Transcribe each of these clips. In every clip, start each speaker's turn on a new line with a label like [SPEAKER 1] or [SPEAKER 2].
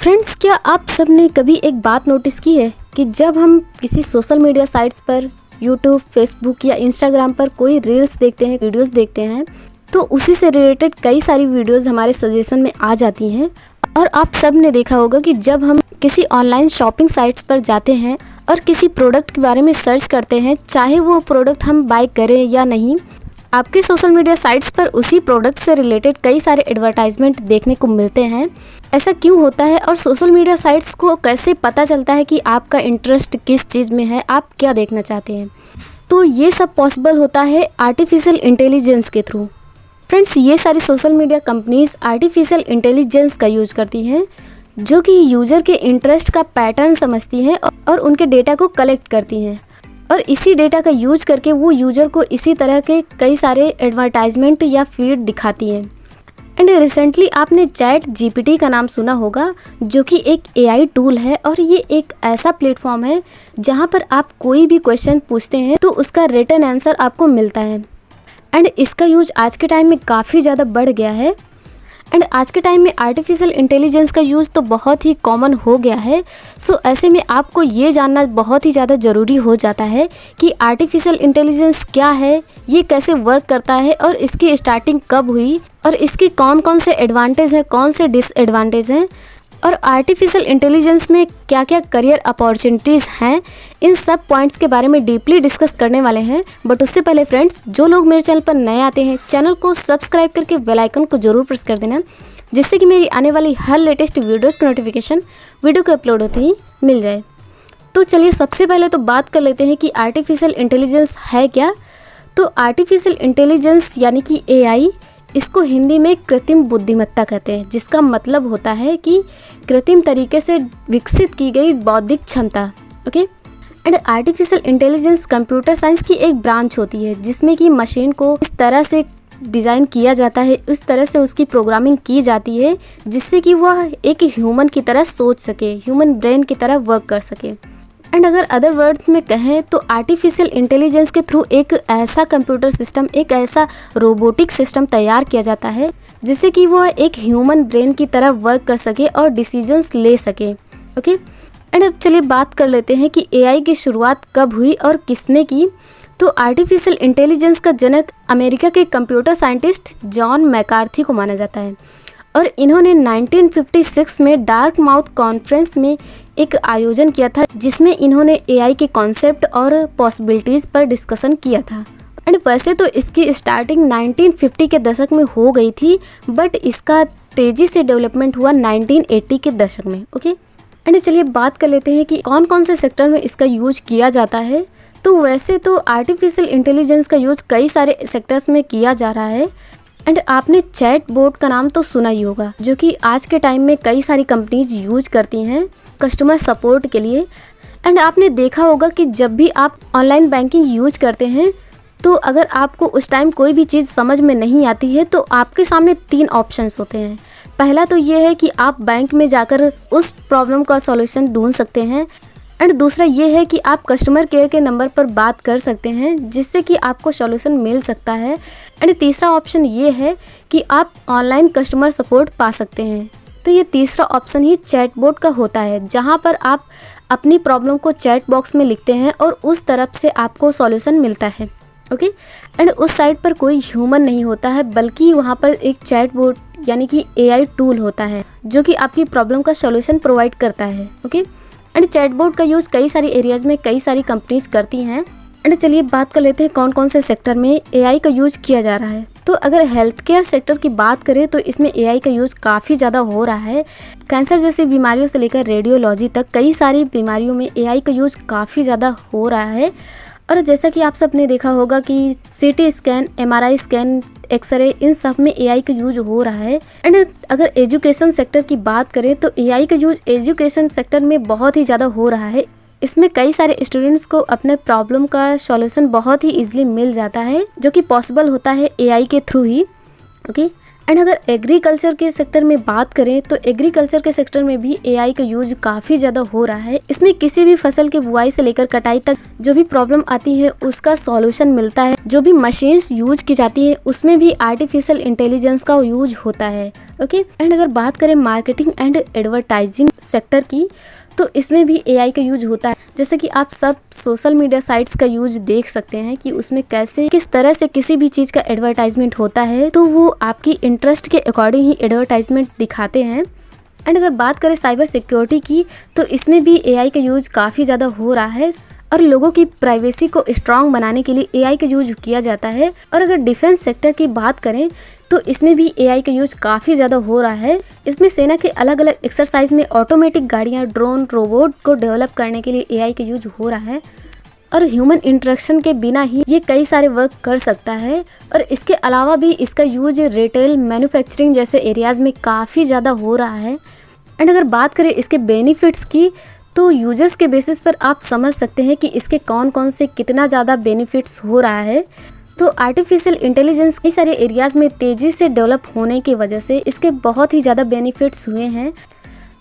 [SPEAKER 1] Friends, क्या आप सब ने कभी एक बात नोटिस की है कि जब हम किसी सोशल मीडिया साइट्स पर यूट्यूब, फेसबुक या इंस्टाग्राम पर कोई रील्स देखते हैं, वीडियोस देखते हैं, तो उसी से रिलेटेड कई सारी वीडियोस हमारे सजेशन में आ जाती हैं। और आप सब ने देखा होगा कि जब हम किसी ऑनलाइन शॉपिंग साइट्स पर जाते हैं और किसी प्रोडक्ट के बारे में सर्च करते हैं, चाहे वो प्रोडक्ट हम बाय करें या नहीं, आपके सोशल मीडिया साइट्स पर उसी प्रोडक्ट से रिलेटेड कई सारे एडवर्टाइजमेंट देखने को मिलते हैं। ऐसा क्यों होता है और सोशल मीडिया साइट्स को कैसे पता चलता है कि आपका इंटरेस्ट किस चीज़ में है, आप क्या देखना चाहते हैं? तो ये सब पॉसिबल होता है आर्टिफिशियल इंटेलिजेंस के थ्रू। फ्रेंड्स, ये सारी social media companies artificial intelligence का यूज करती हैं, जो कि यूज़र के इंटरेस्ट का पैटर्न समझती हैं और उनके डेटा को कलेक्ट करती हैं, और इसी डेटा का यूज करके वो यूज़र को इसी तरह के कई सारे एडवर्टाइजमेंट या फीड दिखाती हैं। एंड रिसेंटली आपने चैट जीपीटी का नाम सुना होगा, जो कि एक एआई टूल है, और ये एक ऐसा प्लेटफॉर्म है जहाँ पर आप कोई भी क्वेश्चन पूछते हैं तो उसका रिटन आंसर आपको मिलता है। एंड इसका यूज आज के टाइम में काफ़ी ज़्यादा बढ़ गया है। एंड आज के टाइम में आर्टिफिशियल इंटेलिजेंस का यूज़ तो बहुत ही कॉमन हो गया है। सो ऐसे में आपको ये जानना बहुत ही ज़्यादा ज़रूरी हो जाता है कि आर्टिफिशियल इंटेलिजेंस क्या है, ये कैसे वर्क करता है, और इसकी स्टार्टिंग कब हुई, और इसके कौन कौन से एडवांटेज हैं, कौन से डिसएडवांटेज हैं, और आर्टिफिशियल इंटेलिजेंस में क्या क्या करियर अपॉर्चुनिटीज़ हैं। इन सब पॉइंट्स के बारे में डीपली डिस्कस करने वाले हैं। बट उससे पहले फ्रेंड्स, जो लोग मेरे चैनल पर नए आते हैं, चैनल को सब्सक्राइब करके बेल आइकन को ज़रूर प्रेस कर देना, जिससे कि मेरी आने वाली हर लेटेस्ट वीडियोज़ की नोटिफिकेशन वीडियो के अपलोड होते ही मिल जाए। तो चलिए सबसे पहले तो बात कर लेते हैं कि आर्टिफिशियल इंटेलिजेंस है क्या। तो आर्टिफिशियल इंटेलिजेंस यानी कि एआई, इसको हिंदी में कृत्रिम बुद्धिमत्ता कहते हैं, जिसका मतलब होता है कि कृत्रिम तरीके से विकसित की गई बौद्धिक क्षमता। Okay. And artificial intelligence computer science की एक ब्रांच होती है, जिसमें कि मशीन को इस तरह से डिज़ाइन किया जाता है, उस तरह से उसकी प्रोग्रामिंग की जाती है, जिससे कि वह एक ह्यूमन की तरह सोच सके, ह्यूमन ब्रेन की तरह वर्क कर सके। एंड अगर अदर वर्ड्स में कहें तो आर्टिफिशियल इंटेलिजेंस के थ्रू एक ऐसा कंप्यूटर सिस्टम, एक ऐसा रोबोटिक सिस्टम तैयार किया जाता है, जिससे कि वह एक ह्यूमन ब्रेन की तरह वर्क कर सके और डिसीजंस ले सके। ओके। एंड अब चलिए बात कर लेते हैं कि एआई की शुरुआत कब हुई और किसने की। तो आर्टिफिशियल इंटेलिजेंस का जनक अमेरिका के कंप्यूटर साइंटिस्ट जॉन मैकार्थी को माना जाता है, और इन्होंने 1956 में डार्क माउथ कॉन्फ्रेंस में एक आयोजन किया था, जिसमें इन्होंने एआई के कॉन्सेप्ट और पॉसिबिलिटीज़ पर डिस्कशन किया था। एंड वैसे तो इसकी स्टार्टिंग 1950 के दशक में हो गई थी, बट इसका तेज़ी से डेवलपमेंट हुआ 1980 के दशक में। ओके। एंड चलिए बात कर लेते हैं कि कौन कौन से सेक्टर में इसका यूज किया जाता है। तो वैसे तो आर्टिफिशियल इंटेलिजेंस का यूज कई सारे सेक्टर्स में किया जा रहा है। एंड आपने चैट बोट का नाम तो सुना ही होगा, जो कि आज के टाइम में कई सारी कंपनीज यूज करती हैं कस्टमर सपोर्ट के लिए। एंड आपने देखा होगा कि जब भी आप ऑनलाइन बैंकिंग यूज करते हैं, तो अगर आपको उस टाइम कोई भी चीज़ समझ में नहीं आती है, तो आपके सामने 3 ऑप्शंस होते हैं। पहला तो ये है कि आप बैंक में जाकर उस प्रॉब्लम का सॉल्यूशन ढूंढ सकते हैं। एंड दूसरा ये है कि आप कस्टमर केयर के नंबर पर बात कर सकते हैं, जिससे कि आपको सॉल्यूशन मिल सकता है। एंड तीसरा ऑप्शन ये है कि आप ऑनलाइन कस्टमर सपोर्ट पा सकते हैं। तो ये तीसरा ऑप्शन ही चैटबॉट का होता है, जहाँ पर आप अपनी प्रॉब्लम को चैट बॉक्स में लिखते हैं और उस तरफ से आपको सॉल्यूशन मिलता है। ओके। एंड उस साइड पर कोई ह्यूमन नहीं होता है, बल्कि वहाँ पर एक चैटबॉट यानी कि एआई टूल होता है, जो कि आपकी प्रॉब्लम का सॉल्यूशन प्रोवाइड करता है। ओके। एंड चैटबॉट का यूज़ कई सारी एरियाज़ में कई सारी कंपनीज करती हैं। एंड चलिए बात कर लेते हैं कौन कौन से सेक्टर में एआई का यूज किया जा रहा है। तो अगर हेल्थ केयर सेक्टर की बात करें तो इसमें एआई का यूज़ काफ़ी ज़्यादा हो रहा है। कैंसर जैसी बीमारियों से लेकर रेडियोलॉजी तक कई सारी बीमारियों में एआई का यूज़ काफ़ी ज़्यादा हो रहा है। और जैसा कि आप सब ने देखा होगा कि CT scan, MRI scan, X ray, इन सब में एआई का यूज हो रहा है। एंड अगर एजुकेशन सेक्टर की बात करें तो एआई का यूज एजुकेशन सेक्टर में बहुत ही ज़्यादा हो रहा है। इसमें कई सारे स्टूडेंट्स को अपने प्रॉब्लम का सॉल्यूशन बहुत ही ईजिली मिल जाता है, जो कि पॉसिबल होता है एआई के थ्रू ही। ओके। एंड अगर एग्रीकल्चर के सेक्टर में बात करें तो एग्रीकल्चर के सेक्टर में भी एआई का यूज काफ़ी ज़्यादा हो रहा है। इसमें किसी भी फसल के बुआई से लेकर कटाई तक जो भी प्रॉब्लम आती है उसका सॉल्यूशन मिलता है। जो भी मशीन्स यूज की जाती है उसमें भी आर्टिफिशियल इंटेलिजेंस का यूज होता है। ओके, एंड अगर बात करें मार्केटिंग एंड एडवर्टाइजिंग सेक्टर की तो इसमें भी एआई का यूज होता है। जैसे कि आप सब सोशल मीडिया साइट्स का यूज देख सकते हैं कि उसमें कैसे किस तरह से किसी भी चीज़ का एडवर्टाइजमेंट होता है, तो वो आपकी इंटरेस्ट के अकॉर्डिंग ही एडवर्टाइजमेंट दिखाते हैं। एंड अगर बात करें साइबर सिक्योरिटी की तो इसमें भी एआई का यूज काफ़ी ज़्यादा हो रहा है और लोगों की प्राइवेसी को स्ट्रांग बनाने के लिए एआई का यूज किया जाता है। और अगर डिफेंस सेक्टर की बात करें तो इसमें भी एआई का यूज काफ़ी ज़्यादा हो रहा है। इसमें सेना के अलग अलग एक्सरसाइज में ऑटोमेटिक गाड़ियाँ, ड्रोन, रोबोट को डेवलप करने के लिए एआई का यूज हो रहा है और ह्यूमन इंटरेक्शन के बिना ही ये कई सारे वर्क कर सकता है। और इसके अलावा भी इसका यूज रिटेल, मैन्युफैक्चरिंग जैसे एरियाज़ में काफ़ी ज़्यादा हो रहा है। एंड अगर बात करें इसके बेनिफिट्स की तो यूजर्स के बेसिस पर आप समझ सकते हैं कि इसके कौन कौन से कितना ज़्यादा बेनिफिट्स हो रहा है। तो आर्टिफिशियल इंटेलिजेंस कई सारे एरियाज़ में तेज़ी से डेवलप होने की वजह से इसके बहुत ही ज़्यादा बेनिफिट्स हुए हैं।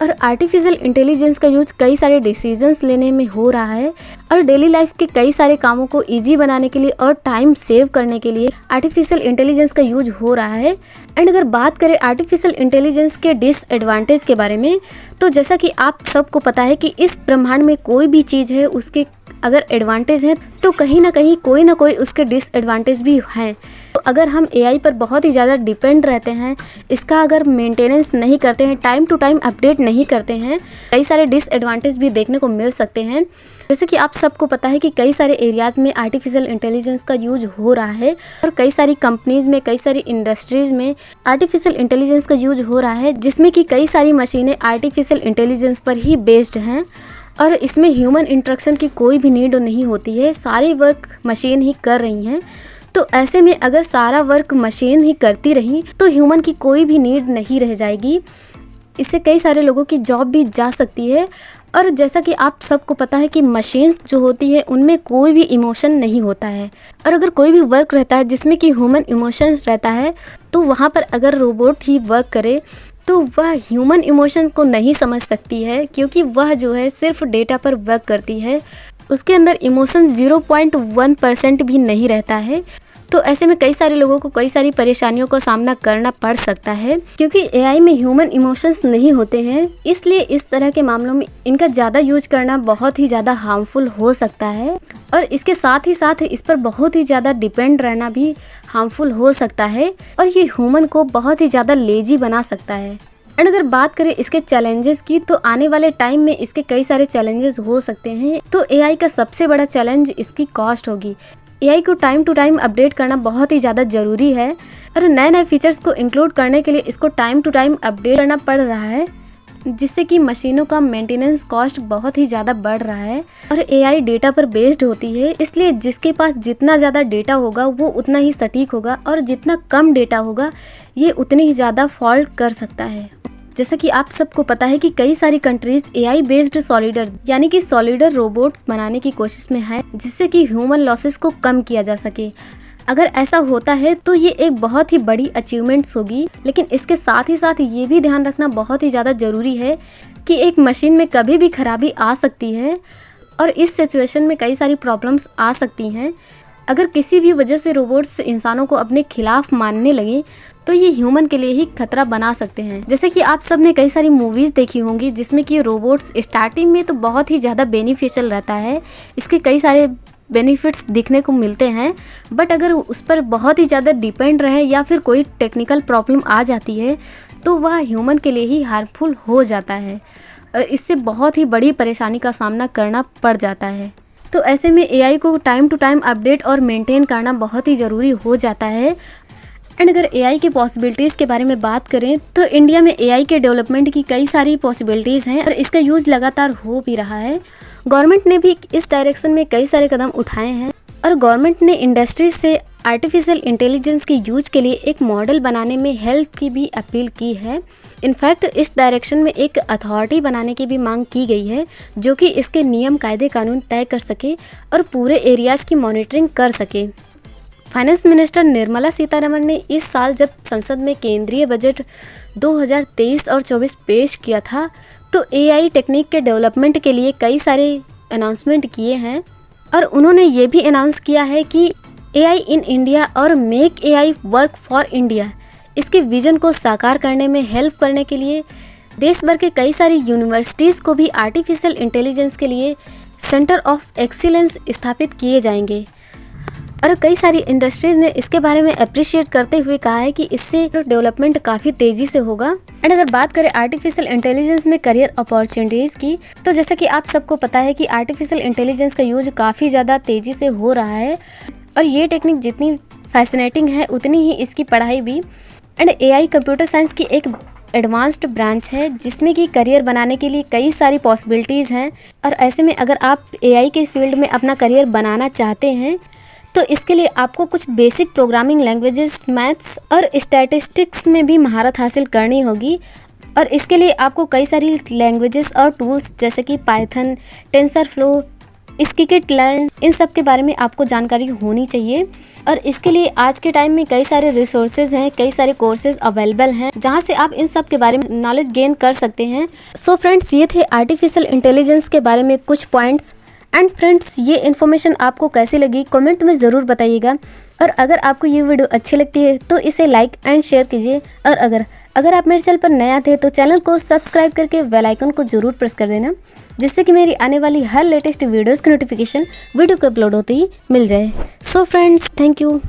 [SPEAKER 1] और आर्टिफिशियल इंटेलिजेंस का यूज कई सारे डिसीजंस लेने में हो रहा है और डेली लाइफ के कई सारे कामों को इजी बनाने के लिए और टाइम सेव करने के लिए आर्टिफिशियल इंटेलिजेंस का यूज हो रहा है। एंड अगर बात करें आर्टिफिशियल इंटेलिजेंस के डिसएडवांटेज के बारे में तो जैसा कि आप सबको पता है कि इस ब्रह्मांड में कोई भी चीज़ है उसके अगर एडवांटेज हैं तो कहीं ना कहीं कोई ना कोई उसके डिसएडवांटेज भी हैं। तो अगर हम एआई पर बहुत ही ज़्यादा डिपेंड रहते हैं, इसका अगर मेंटेनेंस नहीं करते हैं, टाइम टू टाइम अपडेट नहीं करते हैं, कई सारे डिसएडवांटेज भी देखने को मिल सकते हैं। जैसे कि आप सबको पता है कि कई सारे एरियाज़ में आर्टिफिशियल इंटेलिजेंस का यूज हो रहा है और कई सारी कंपनीज़ में, कई सारी इंडस्ट्रीज़ में आर्टिफिशियल इंटेलिजेंस का यूज हो रहा है, जिसमें कि कई सारी मशीनें आर्टिफिशियल इंटेलिजेंस पर ही बेस्ड हैं और इसमें ह्यूमन इंटरेक्शन की कोई भी नीड नहीं होती है, सारे वर्क मशीन ही कर रही हैं। तो ऐसे में अगर सारा वर्क मशीन ही करती रही तो ह्यूमन की कोई भी नीड नहीं रह जाएगी। इससे कई सारे लोगों की जॉब भी जा सकती है। और जैसा कि आप सबको पता है कि मशीन्स जो होती है उनमें कोई भी इमोशन नहीं होता है और अगर कोई भी वर्क रहता है जिसमें कि ह्यूमन इमोशंस रहता है तो वहाँ पर अगर रोबोट ही वर्क करे तो वह ह्यूमन इमोशन को नहीं समझ सकती है, क्योंकि वह जो है सिर्फ डेटा पर वर्क करती है, उसके अंदर इमोशन 0.1% भी नहीं रहता है। तो ऐसे में कई सारे लोगों को कई सारी परेशानियों का सामना करना पड़ सकता है, क्योंकि एआई में ह्यूमन इमोशंस नहीं होते हैं। इसलिए इस तरह के मामलों में इनका ज़्यादा यूज करना बहुत ही ज़्यादा हार्मफुल हो सकता है और इसके साथ ही साथ इस पर बहुत ही ज़्यादा डिपेंड रहना भी हार्मफुल हो सकता है और ये ह्यूमन को बहुत ही ज़्यादा लेजी बना सकता है। एंड अगर बात करें इसके चैलेंजेस की तो आने वाले टाइम में इसके कई सारे चैलेंजेस हो सकते हैं। तो एआई का सबसे बड़ा चैलेंज इसकी कॉस्ट होगी। एआई को टाइम टू टाइम अपडेट करना बहुत ही ज़्यादा ज़रूरी है और नए नए फीचर्स को इंक्लूड करने के लिए इसको टाइम टू टाइम अपडेट करना पड़ रहा है, जिससे कि मशीनों का मेंटेनेंस कॉस्ट बहुत ही ज़्यादा बढ़ रहा है। और एआई डेटा पर बेस्ड होती है, इसलिए जिसके पास जितना ज़्यादा डेटा होगा वो उतना ही सटीक होगा और जितना कम डेटा होगा ये उतनी ही ज़्यादा फॉल्ट कर सकता है। जैसा कि आप सबको पता है कि कई सारी कंट्रीज एआई बेस्ड सॉलिडर यानी कि सॉलिडर रोबोट बनाने की कोशिश में है, जिससे कि ह्यूमन लॉसेस को कम किया जा सके। अगर ऐसा होता है तो ये एक बहुत ही बड़ी अचीवमेंट्स होगी, लेकिन इसके साथ ही साथ ये भी ध्यान रखना बहुत ही ज़्यादा ज़रूरी है कि एक मशीन में कभी भी खराबी आ सकती है और इस सिचुएशन में कई सारी प्रॉब्लम्स आ सकती हैं। अगर किसी भी वजह से रोबोट्स इंसानों को अपने खिलाफ मानने लगे तो ये ह्यूमन के लिए ही खतरा बना सकते हैं। जैसे कि आप सब ने कई सारी मूवीज़ देखी होंगी जिसमें कि रोबोट्स स्टार्टिंग में तो बहुत ही ज़्यादा बेनिफिशियल रहता है, इसके कई सारे बेनिफिट्स दिखने को मिलते हैं, बट अगर उस पर बहुत ही ज़्यादा डिपेंड रहे या फिर कोई टेक्निकल प्रॉब्लम आ जाती है तो वह ह्यूमन के लिए ही हार्मफुल हो जाता है और इससे बहुत ही बड़ी परेशानी का सामना करना पड़ जाता है। तो ऐसे में एआई को टाइम टू टाइम अपडेट और मेंटेन करना बहुत ही ज़रूरी हो जाता है। एंड अगर एआई के पॉसिबिलिटीज़ के बारे में बात करें तो इंडिया में एआई के डेवलपमेंट की कई सारी पॉसिबिलिटीज़ हैं और इसका यूज़ लगातार हो भी रहा है। गवर्नमेंट ने भी इस डायरेक्शन में कई सारे कदम उठाए हैं और गवर्नमेंट ने इंडस्ट्रीज से आर्टिफिशियल इंटेलिजेंस के यूज के लिए एक मॉडल बनाने में हेल्प की भी अपील की है। इनफैक्ट इस डायरेक्शन में एक अथॉरिटी बनाने की भी मांग की गई है जो कि इसके नियम, कायदे, कानून तय कर सके और पूरे एरियाज़ की मॉनिटरिंग कर सके। फाइनेंस मिनिस्टर निर्मला सीतारमण ने इस साल जब संसद में केंद्रीय बजट 2023 और 24 पेश किया था तो एआई टेक्निक के डेवलपमेंट के लिए कई सारे अनाउंसमेंट किए हैं और उन्होंने ये भी अनाउंस किया है कि एआई इन इंडिया और make AI work for India इसके विजन को साकार करने में हेल्प करने के लिए देश भर के कई सारी यूनिवर्सिटीज़ को भी आर्टिफिशियल इंटेलिजेंस के लिए सेंटर ऑफ एक्सीलेंस स्थापित किए जाएंगे। और कई सारी इंडस्ट्रीज़ ने इसके बारे में अप्रिशिएट करते हुए कहा है कि इससे डेवलपमेंट काफ़ी तेज़ी से होगा। एंड अगर बात करें आर्टिफिशियल इंटेलिजेंस में करियर अपॉर्चुनिटीज़ की, तो जैसा कि आप सबको पता है कि आर्टिफिशियल इंटेलिजेंस का यूज काफ़ी ज़्यादा तेज़ी से हो रहा है और ये टेक्निक जितनी फैसिनेटिंग है उतनी ही इसकी पढ़ाई भी। एंड एआई कंप्यूटर साइंस की एक एडवांस्ड ब्रांच है जिसमें कि करियर बनाने के लिए कई सारी पॉसिबिलिटीज़ हैं और ऐसे में अगर आप एआई के फील्ड में अपना करियर बनाना चाहते हैं तो इसके लिए आपको कुछ बेसिक प्रोग्रामिंग लैंग्वेजेस, मैथ्स और स्टैटिस्टिक्स में भी महारत हासिल करनी होगी। और इसके लिए आपको कई सारी लैंग्वेजेस और टूल्स जैसे कि पाइथन, टेंसरफ्लो, स्किट-लर्न, इन सब के बारे में आपको जानकारी होनी चाहिए। और इसके लिए आज के टाइम में कई सारे रिसोर्सेज हैं, कई सारे कोर्सेज अवेलेबल हैं जहां से आप इन सब के बारे में नॉलेज गेन कर सकते हैं। सो फ्रेंड्स, ये थे आर्टिफिशियल इंटेलिजेंस के बारे में कुछ पॉइंट्स। एंड फ्रेंड्स, ये इन्फॉर्मेशन आपको कैसी लगी कमेंट में ज़रूर बताइएगा। और अगर आपको ये वीडियो अच्छी लगती है तो इसे लाइक एंड शेयर कीजिए। और अगर आप मेरे चैनल पर नया थे तो चैनल को सब्सक्राइब करके बेल आइकन को ज़रूर प्रेस कर देना, जिससे कि मेरी आने वाली हर लेटेस्ट वीडियोज़ की नोटिफिकेशन वीडियो को अपलोड होते ही मिल जाए। So friends, thank you.